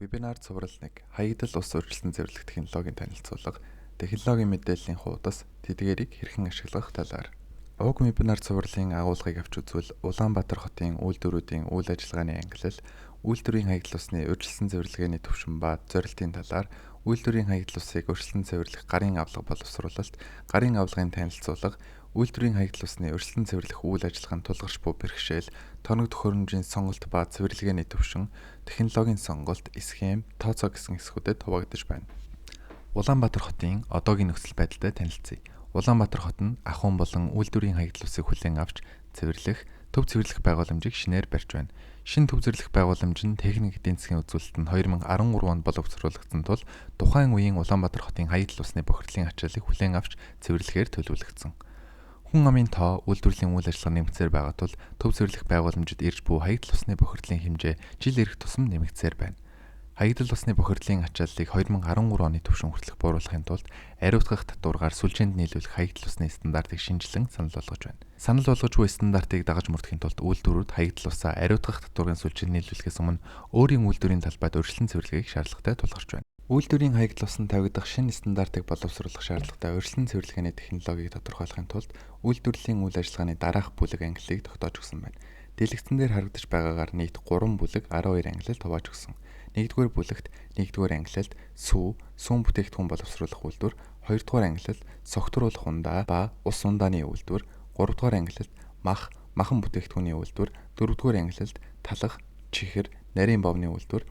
Вебинар цуврал 1 хаягдал ус урьдчилан цэвэрлэх технологийн танилцуулга, технологийн мэдээллийн хуудас, тэдгээрийг хэрхэн ашиглах талаар. Уг вебинар цувралын агуулгыг авч үзвэл Улаанбаатар хотын үйлдвэрүүдийн үйл ажиллагааны ангилал, үйлдвэрийн хаягдал усны урьдчилсан цэвэрлэгээний түвшин ба зорилтын талаар, үйлдвэрийн хаягдал усыг урьдчилан цэвэрлэх гарын авлага боловсруулалт, гарын авлагын танилцуулга, үйлдвэрийн хаягдал усны урьдчилан цэвэрлэх үйл ажиллагаанд тулгарч буй бэрхшээл, тоног төхөөрөмжийн сонголт ба цэвэрлэгээний түвшин, технологийн сонголт, схем, тооцоо гэсэн хэсгүүдэд хуваагдаж байна. Улаанбаатар хотын одоогийн нөхцөл байдалтай танилцъя. Улаанбаатар хот нь ахуйн болон үйлдвэрийн хаягдал усыг хүлээн авч цэвэрлэх, төв цэвэрлэх байгууламжийг шинээр барьж байна. Шинэ төв цэвэрлэх байгууламж нь техник эдийн засгийн үзүүлэлтэнд 2013 онд боловсруулагдсан тул тухайн үеийн Улаанбаатар хотын хаягдал усны бохирдлын ачааллыг хүлээн авч цэвэрлэхээр төлөвлөгдсөн. Хүн амын тоо үйлдвэрлэлийн үйл ажиллагаа нэмэгдсээр байгаа тул төв цэвэрлэх байгууламжид ирж буй хаягдал усны бохирдлын хэмжээ жил ирэх тусам нэмэгдсээр байна. Хаягдал усны бохирдлын ачааллыг 2013 оны түвшин хүртэлх бууруулахын тулд ариутгах татваргаар сүлжээнд нийлүүлэх хаягдал усны стандартыг шинжилэн санал болгож байна. Санал болгож буй стандартыг дагаж мөрдөхийн тулд үйлдвэрүүд хаягдал усаа ариутгах татварын сүлжээнд нийлүүлэхээс өмнө өөрийн үйлдвэрийн талбайд урьдчилан цэвэрлэгийг шаардлагатай тулгарч байна. Үйлдвэрийн хаягдал усанд тавигдах шинэ стандартыг боловсруулах шаардлагатай урьдчилан цэвэрлэгээний технологиг тодорхойлохын тулд үйлдвэрлэлийн үйл ажиллагааны дараах бүлэг ангиллыг тогтоож өгсөн байна. Дэлгэцэн дээр харагдаж байгаагаар нийт 3 бүлэг 12 ангилалд хувааж өгсөн. 1-р бүлэгт 1-р ангилалд сүүн бүтээгдэхүүн боловсруулах үйлдвэр, 2-р ангилалд согтруулах ундаа ба ус ундааны үйлдвэр, 3-р ангилалд махан бүтээгдэхүүний үйлдвэр, 4-р ангилалд талах, чихэр, нарийн бовны үйлдвэр,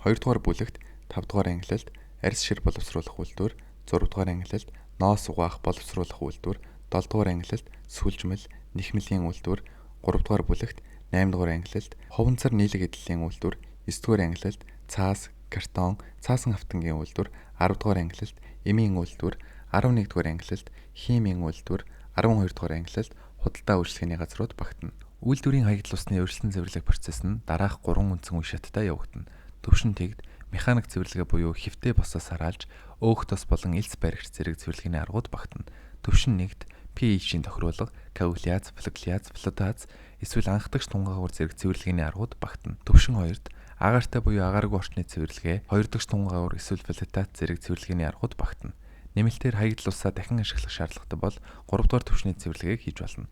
2-р бүлэгт 5-р ангилалд арьс шир боловсруулах үйлдвэр, 6-р ангилалд ноос угаах боловсруулах үйлдвэр, 7-р ангилалд сүлжмэл, нэхмэлийн үйлдвэр, 3-р бүлэгт 8-р ангилалд хуванцар нийлэг эдлэлийн үйлдвэр, 9-р ангилалд цаас, картон, цаасан автангийн үйлдвэр, 10-р ангилалд эмийн үйлдвэр, 11-р ангилалд химийн үйлдвэр, 12-р ангилалд худалдаа үйлчлэгээний газрууд багтана. Үйлдвэрийн хаягдал усны урьдчилан цэвэрлэх процесс нь дараах 3 үндсэн үе шаттай явагдана. Төвшин тэгд, механик цэвэрлэгээ буюу хэвтээ босоос хараалж, өөх тос болон элс баригч зэрэг цэвэрлэгээний аргууд багтана. Төвшин нэгт pH-ийн тохируулга, каулиаз, флотаз, эсвэл анхдагч тунгаагуур зэрэг цэвэрлэгээний аргууд багтана. Төвшин 2-т агаартай буюу агааргүй орчны цэвэрлэгээ, 2 дахь тунгаагуур эсвэл флотаз зэрэг цэвэрлэгээний аргууд багтана. Нэмэлтээр хаягдал усаа дахин ашиглах шаардлагатай бол 3 дугаар төвшний цэвэрлэгээг хийж болно.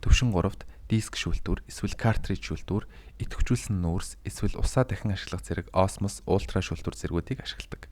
Төвшин 3-т диск шүүлтүүр, эсвэл картридж шүүлтүүр, идэвхжүүлсэн нүүрс, эсвэл усаа дахин ашиглах зэрэг осмос, ультра шүүлтүүр зэргүүдийг ашигладаг.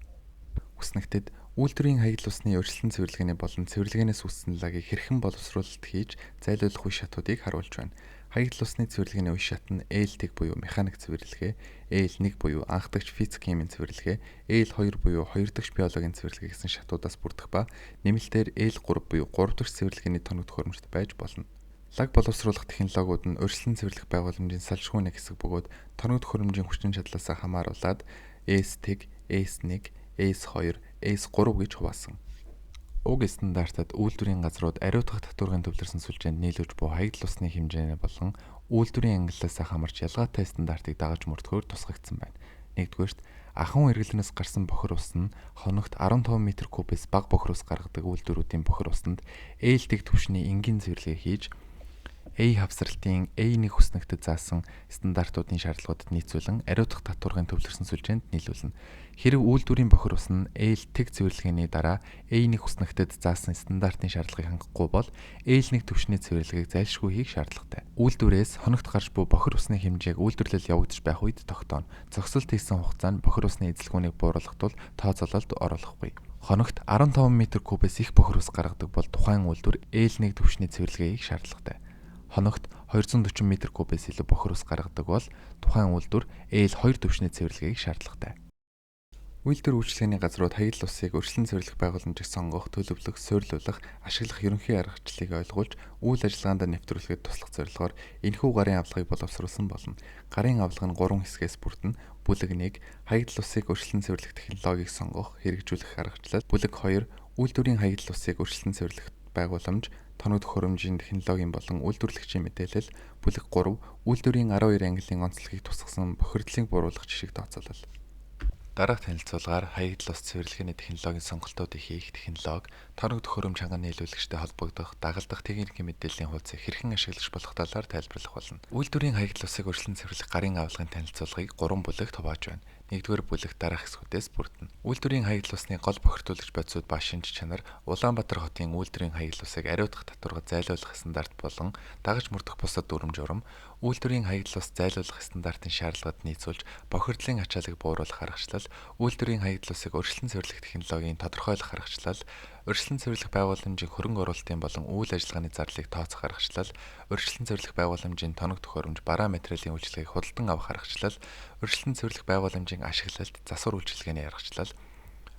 Үснэгтэд үйлдвэрийн хаягдал усны урьдчилан цэвэрлэгээний болон цэвэрлэгээнээс үүссэн лагийг хэрхэн боловсруулалт хийж зайлуулах үе шатуудыг харуулж байна. Хаягдал усны цэвэрлэгээний үе шат нь L1 буюу механик цэвэрлэгээ, L1 буюу анхдагч физик химийн цэвэрлэгээ, L2 буюу 2 дахь биологийн цэвэрлэгээ гэсэн шатуудаас бүрдэх ба нэмэлтээр L3 буюу 3 дахь цэвэрлэгээний тоног төхөөрөмжт байж болно. Лаг боловсруулах технологиуд нь урьдчилан цэвэрлэх байгууламжийн салшгүй нэг хэсэг бөгөөд тоног төхөөрөмжийн хүчин чадлаасаа хамааруулаад S1, S1, S2, S3 гэж хуваасан. Уг стандартад үйлдвэрийн газрууд ариутгах татварын төвлөрсөн сүлжээнд нийлүүлж буй хаягдал усны хэмжээ болон үйлдвэрийн ангиллаасаа хамаарч ялгаатай стандартыг дагаж мөрдөхөөр тусгагдсан байна. 1-р ахуйн эргэлнээс гарсан бохир ус нь хоногт 15 м3-ээс бага бохир ус гаргадаг үйлдвэрүүдийн бохир усанд ээлдэг түвшний энгийн цэвэрлэгээ хийж A хавсралтын A1 хүснэгтэд заасан стандартуудын шаардлагуудад нийцүүлэн ариутгах татварын төвлөрсөн сүлжээнд нийлүүлнэ. Хэрэв үйлдвэрийн бохир ус нь L1 цэвэрлэгээний дараа A1 хүснэгтэд заасан стандартын шаардлагыг хангахгүй бол L1 түвшний цэвэрлэгийг зайлшгүй хийх шаардлагатай. Үйлдвэрээс хоногт гарч буй бохир усны хэмжээг үйлдвэрлэл явагдаж байх үед тогтооно. Зогсолт хийсэн хугацаанд бохир усны эзлэгүүнийг бууруулах тул тооцоололд оруулахгүй. Хоногт 15 м3-ээс их бохир ус гаргадаг бол тухайн үйлдвэр L1 түвшний цэвэрлэгийг шаардлагатай. Хоногт 240 м3-ээс илүү бохир ус гаргадаг бол тухайн үйлдвэр L2 түвшний цэвэрлэгийг шаардлагатай. Үйлдвэр үйлчлэгээний газрууд хаягдал усыг урьдчилан цэвэрлэх байгууламжийг сонгох, төлөвлөх, суйрлуулах, ашиглах ерөнхий аргачлалыг ойлгуулж, үйл ажиллагаанд нэвтрүүлэхэд туслах зорилгоор энэхүү гарын авлагыг боловсруулсан болно. Гарын авлага нь 3 хэсгээс бүрдэнэ. Бүлэг 1 хаягдал усыг урьдчилан цэвэрлэх технологиг сонгох, хэрэгжүүлэх аргачлал. Бүлэг 2 үйлдвэрийн хаягдал усыг урьдчилан цэвэрлэх байгууламж, тоног төхөөрөмжийн технологийн болон үйлдвэрлэгчийн мэдээлэл. Бүлэг 3 үйлдвэрийн 12 ангиллын онцлогийг тусгасан бохирдлыг бууруулах жишийг тооцоолол. Дараах танилцуулгаар хаягдал ус цэвэрлэгээний технологийн сонголтуудыг хийх технологи, тоног төхөөрөмж ханган нийлүүлэгчтэй холбогдох, дагалдах техникийн мэдээллийн хуудсыг хэрхэн ашиглаж болох талаар тайлбарлах болно. Үйлдвэрийн хаягдал усыг урьдчилан цэвэрлэх гарын авлагын танилцуулгыг 3 бүлэгт хувааж байна. 1-р бүлэг дараах хэсгүүдээс бүрдэнэ. Үйлдвэрийн хаягдал усны гол бохирдуулагч бодисууд ба шинж чанар, Улаанбаатар хотын үйлдвэрийн хаягдал усыг ариутгах татваргад зайлуулах стандарт болон дагаж мөрдөх бусад дүрм журам, үйлдвэрийн хаягдал ус зайлуулах стандартын шаардлагад нийцүүлж бохирдлын ачааллыг бууруулах аргачлал, үйлдвэрийн хаягдал усыг урьдчилан цэвэрлэх технологийн тодорхойлох аргачлал, урьдчилан цэвэрлэх байгууламжийн хөрөнгө оруулалтын болон үйл ажиллагааны зарлыг тооцох аргачлал, урьдчилан цэвэрлэх байгууламжийн тоног төхөөрөмж, бараа материалын үйлчилгээг худалдан авах аргачлал, урьдчилан цэвэрлэх байгууламжийн ашиглалт, засвар үйлчилгээний аргачлал.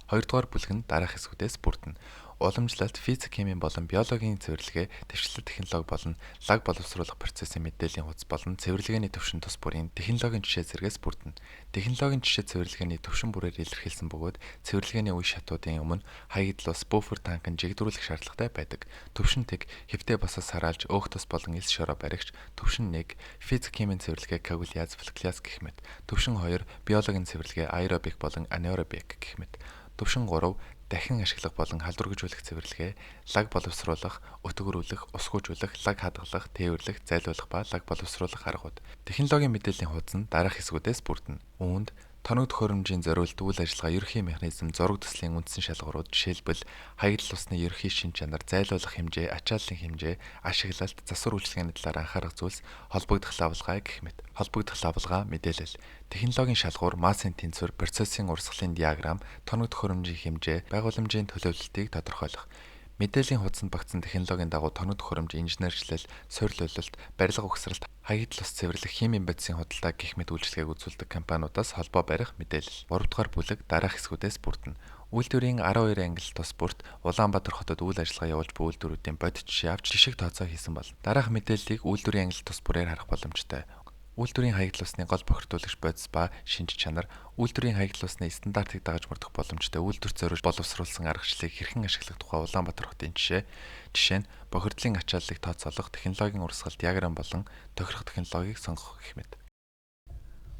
2-р бүлэг нь дараах хэсгүүдээс бүрдэнэ. Уламжлалт, физик, химийн болон биологийн цэвэрлэгээ, дэвшлэл технологи болон лаг боловсруулах процессын мэдээллийн хуудас болон цэвэрлэгээний төвшин тус бүрийн технологийн жишээ зэрэгээс бүрдэнэ. Технологийн жишээ цэвэрлэгээний төвшин бүрээр илэрхийлсэн бөгөөд цэвэрлэгээний үе шатуудын өмнө хаягдал ус буфер танкын жигдрүүлэх шаардлагатай байдаг. Төвшин тэг хэвтээ босоо сараалж, өөх тус болон элс шороо баригч. Төвшин 1 физик, химийн цэвэрлэгээ коагуляц, флокуляц гэх мэт. Төвшин 2 биологийн цэвэрлэгээ аэробик болон анаэробик гэх мэт. Төвшин 3 дахин ашиглах болон халдваргжуулах цэвэрлэгээ, лаг боловсруулах, өтгөрүүлэх, усгүйжүүлэх, лаг хадгалах, тээвэрлэх, зайлуулах ба лаг боловсруулах аргууд. Технологийн мэдээллийн хуудас нь дараах хэсгүүдээс бүрдэнэ. Үүнд тоног төхөөрөмжийн зориулт үйл ажиллагаа ерөнхий механизм, зураг төслийн үндсэн шалгуурууд, жишээлбэл хаягдал усны ерөнхий шинж чанар, зайлуулах хэмжээ, ачааллын хэмжээ, ашиглалт, засвар үйлчилгээний талаар анхаарах зүйлс, холбогдох лавлгаа гэх мэт. Холбогдох лавлгаа мэдээлэл. Технологийн шалгуур, массын тэнцвэр, процессын урсгалын диаграмм, тоног төхөөрөмжийн хэмжээ, байгууламжийн төлөвлөлтийг тодорхойлох. Мэдээллийн хуудсанд багтсан технологийн дагуу тоног төхөөрөмж, инженерчлэл, сорилуулалт, барилга угсралт, хаягдал ус цэвэрлэх, химийн бодисын худалдаа гэх мэт үйлчилгээг үзүүлдэг компаниудаас холбоо барих мэдээлэл. 3-р бүлэг дараах хэсгүүдээс бүрдэнэ. Үйлдвэрийн 12 ангилал тус бүрт Улаанбаатар хотод үйл ажиллагаа явуулж буй үйлдвэрүүдийн бодит жишээ авч жишг тооцоо хийсэн болно. Дараах мэдээллийг үйлдвэрийн ангилал тус бүрээр харах боломжтой. Үйлдвэрийн хаягдал усны гол бохирдуулагч бодис ба шинж чанар, үйлдвэрийн хаягдал усны стандартыг дагаж мөрдөх боломжтой үйлдвэрт зориулж боловсруулсан аргачлалыг хэрхэн ашиглах тухай Улаанбаатар хотын жишээ нь бохирдлын ачааллыг тооцоолох, технологийн урсгал диаграмм болон тохирох технологиг сонгох гэх мэт.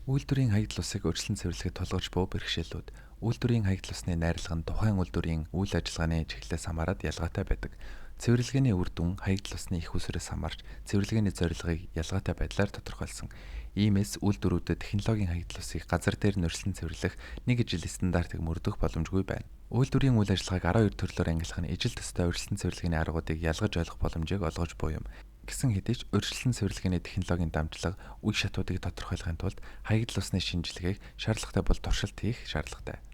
Үйлдвэрийн хаягдал усыг урьдчилан цэвэрлэхэд тулгарч буй бэрхшээлүүд. Үйлдвэрийн хаягдал усны найрлага нь тухайн үйлдвэрийн үйл ажиллагааны чиглэлээс хамаарат ялгаатай байдаг. Цэвэрлэгээний үр дүн хаягдал усны их усрээс хамаарч цэвэрлэгээний зорилгыг ялгаатай байдлаар тодорхойлсон. Иймээс үйлдвэрүүдэд технологийн хаягдал усыг газар дээр нь урьдчилан цэвэрлэх нэг ижил стандартыг мөрдөх боломжгүй байна. Үйлдвэрийн үйл ажиллагааг 12 төрлөөр ангилах нь ижил төстэй урьдчилан цэвэрлэгээний аргуудыг ялгаж ойлгох боломжийг олгож буй юм. Гэсэн хэдий ч урьдчилан цэвэрлэгээний технологийн дамжлага, үе шатуудыг тодорхойлохын тулд хаягдал усны шинжилгээг шаардлагатай бол туршилт хийх шаардлагатай.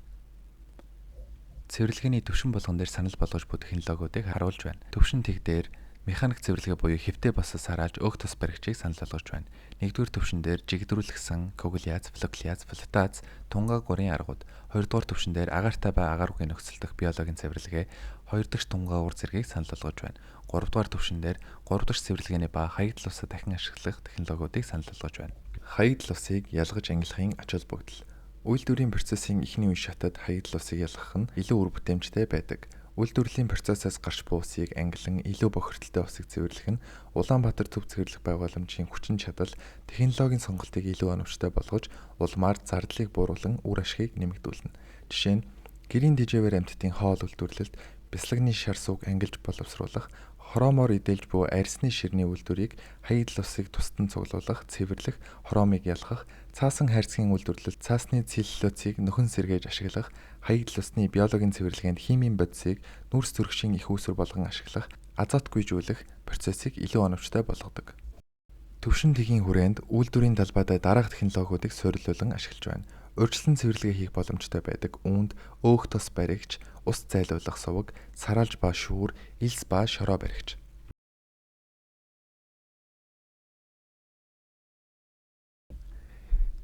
Цэвэрлэгээний төвшин болгон дээр санал болгож буй технологиудыг харуулж байна. Төвшин тэг дээр механик цэвэрлэгээ буюу хэвтээ босоо сараалж, өөх тус баригчийг санал болгож байна. 1-р төвшин дээр жигдрүүлэгсэн коагуляц, флокуляц, флотац, тунгаа гурийн аргууд. 2-р төвшин дээр агаартай ба агаар үгийн нөхцөлдөх биологийн цэвэрлэгээ, 2 дахь тунгаа ур зэргийг санал болгож байна. 3-р төвшин дээр 3 дахь цэвэрлэгээний ба хаягдал усаа дахин ашиглах технологиудыг санал болгож байна. Хаягдал усыг ялгаж ангилахын ач холбогдол. Үйлдвэрийн процессын эхний үе шатад хаягдал усыг ялгах нь илүү үр бүтээмжтэй байдаг. Үйлдвэрлэлийн процессээс гарч буй усыг ангилан илүү бохирдолтой усыг цэвэрлэх нь Улаанбаатар төв цэвэрлэх байгууламжийн хүчин чадал, технологийн сонголтыг илүү оновчтой болгож, улмаар зардлыг бууруулан үр ашгийг нэмэгдүүлнэ. Жишээ нь гэрийн дижээвэр амьтдын хоол үйлдвэрлэлд бясалганы шар сууг ангилж боловсруулах, хромоор идэлж буй арьсны ширний үйлдвэрийг хаягдал усыг тусдан цуглуулах, цэвэрлэх, хромыг ялгах, цаасан хайрцгийн үйлдвэрлэлд цаасны целлюлозыг нөхөн сэргээж ашиглах, хаягдал усны биологийн цэвэрлэгээнд химийн бодисыг нүрс зүрхшийн их үүсвэр болгон ашиглах, азот гүйжүүлэх процессыг илүү оновчтой болгодог. Төвшин тэгийн хүрээнд үйлдвэрийн талбайдаа дараах технологиудыг суйрлуулан ашиглаж байна. Урьдчилан цэвэрлэгээ хийх боломжтой байдаг үүнд өөх тос баригч, ус зайлуулах суваг, сараалж ба шүүр, элс ба шороо баригч.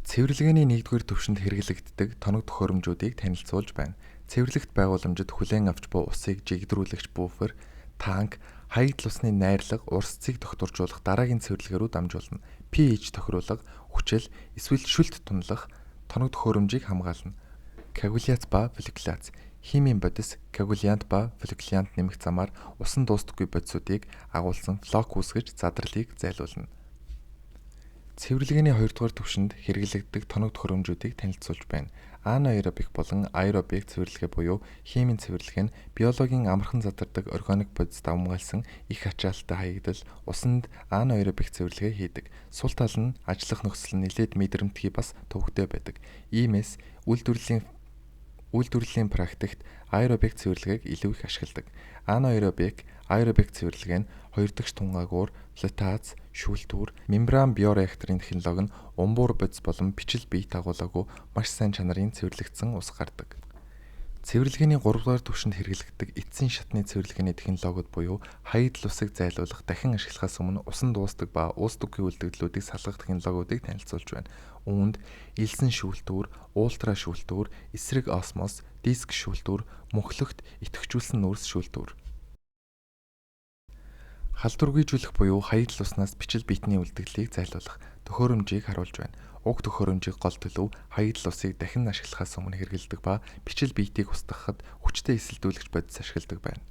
Цэвэрлэгээний 1-р төвшөнд хэрэглэгддэг тоног төхөөрөмжүүдийг танилцуулж байна. Цэвэрлэгт байгууламжид хүлээн авч буй усыг жигдрүүлэгч буфер, танк, хаягдал усны найрлага, урсцыг тогтворжуулах дараагийн цэвэрлэгээ рүү дамжуулна. pH тохируулга, хүчил, эсвэл шүлт тунлах тоног төхөөрөмжийг хамгаална. Коагуляц ба флокуляц. Химийн бодис, коагулянт ба флокулянт нэмэх замаар усан дуустдаггүй бодисуудыг агуулсан флок үүсгэж задралыг зайлуулна. Цэвэрлэгээний 2-р төвшөнд хэрэглэгддэг тоног төхөөрөмжүүдийг танилцуулж байна. Анаэробик болон аэробик цэвэрлэгээ буюу химийн цэвэрлэг нь биологийн амархан задардаг органик бодис давмгайлсан их ачаалттай хаягдал усанд анаэробик цэвэрлэгээ хийдэг. Сул тал нь ажиллах нөхцөл нь нэлээд мэдрэмтгий бас төвөгтэй байдаг. Иймээс үйлдвэрлэлийн практикт аэробик цэвэрлэгийг илүү их ашигладаг. Анаэробик цэвэрлэг нь хоёр дахь тунгаагуур, флотац, шүүлтүүр, мембран биореакторын технологи нь умбуур бодис болон бичил бие дагуулаагүй маш сайн чанарын цэвэрлэгдсэн ус гардаг. Цэвэрлэгээний 3 дугаар түвшинд хэрэглэгддэг эцсийн шатны цэвэрлэгээний технологиуд буюу хаягдал усыг зайлуулах, дахин ашиглахаас өмнө усан дуустдаг ба уустдаггүй үлдэгдлүүдийг салгах технологиудыг танилцуулж байна. Үүнд элсэн шүүлтүүр, ультра шүүлтүүр, эсрэг осмос, диск шүүлтүүр, мөнхлөгт идэвхжүүлсэн нүүрс шүүлтүүр. Халдваргүйжүүлэх буюу хаягдал уснаас бичил биетний үлдэгдлийг зайлуулах төхөөрөмжийг харуулж байна. Уг төхөөрөмжийг гол төлөв хаягдал усыг дахин ашиглахаас өмнө хэрэглэдэг ба бичил биетийг устгахад хүчтэй эсэлдүүлэгч бодис ашигладаг байна.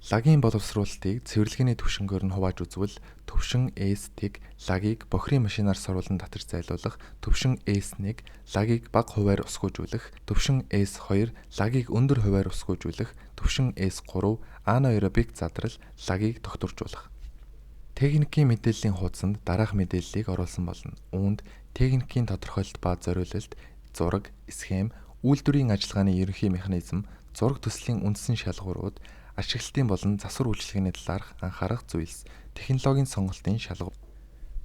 Лагийн боловсруулалтыг цэвэрлэгээний түвшингээр нь хувааж үзвэл төвшин S1 лагийг бохирын машинаар соруулан татаж зайлуулах, төвшин S1 лагийг бага хувиар усгүйжүүлэх, төвшин S2 лагийг өндөр хувиар усгүйжүүлэх, төвшин S3 анаэробик задрал лагийг тогтворжуулах. Техникийн мэдээллийн хуудсанд дараах мэдээллийг оруулсан болно. Үүнд техникийн тодорхойлолт ба зориулалт, зураг, схем, үйлдвэрийн ажиллагааны ерөнхий механизм, зураг төслийн үндсэн шалгуурууд, ашиглалтын болон засвар үйлчилгээний талаарх анхаарах зүйлс, технологийн сонголтын шалгуур.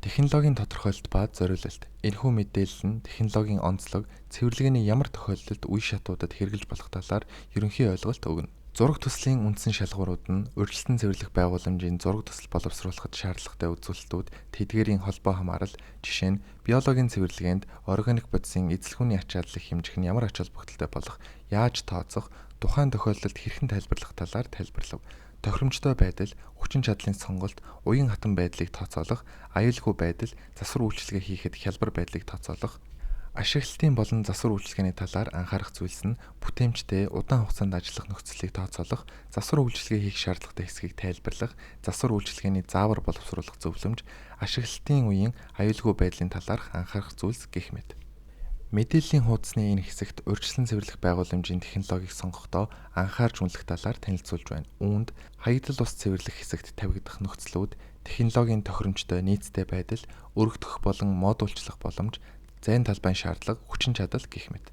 Технологийн тодорхойлолт ба зориулалт. Энэхүү мэдээлэл нь технологийн онцлог, цэвэрлэгээний ямар тохиолдолд үе шатуудад хэрэгжилж болох талаар ерөнхий ойлголт өгнө. Зураг төслийн үндсэн шалгуурууд нь урьдчилан цэвэрлэх байгууламжийн зураг төсөл боловсруулахад шаардлагатай үзүүлэлтүүд, тэдгээрийн холбоо хамаарал, жишээ нь биологийн цэвэрлэгээнд органик бодисын эзлэхүүний ачааллыг хэмжих нь ямар ач холбогдолтой болох, яаж тооцох, тухайн тохиолдолд хэрхэн тайлбарлах талаар тайлбарлав. Тохиромжтой байдал, хүчин чадлын сонголт, уян хатан байдлыг тооцоолох, аюулгүй байдал, засвар үйлчилгээ хийхэд хялбар байдлыг тооцоолох. Ашиглалтын болон засвар үйлчилгээний талаар анхаарах зүйлс нь бүтээмжтэй удаан хугацаанд ажиллах нөхцөлийг тооцоолох, засвар үйлчилгээ хийх шаардлагатай хэсгийг тайлбарлах, засвар үйлчилгээний заавар боловсруулах зөвлөмж, ашиглалтын үеийн аюулгүй байдлын талаарх анхаарах зүйлс гэх мэт. Мэдээллийн хуудасны энэ хэсэгт урьдчилан цэвэрлэх байгууламжийн технологиг сонгохдоо анхаарч үнэлэх талаар танилцуулж байна. Үүнд хаягдал ус цэвэрлэх хэсэгт тавигдах нөхцлүүд, технологийн тохиромжтой нийцтэй байдал, өргөдөх болон модулчлах боломж, зайн талбайн шаардлага, хүчин чадал гэх мэт.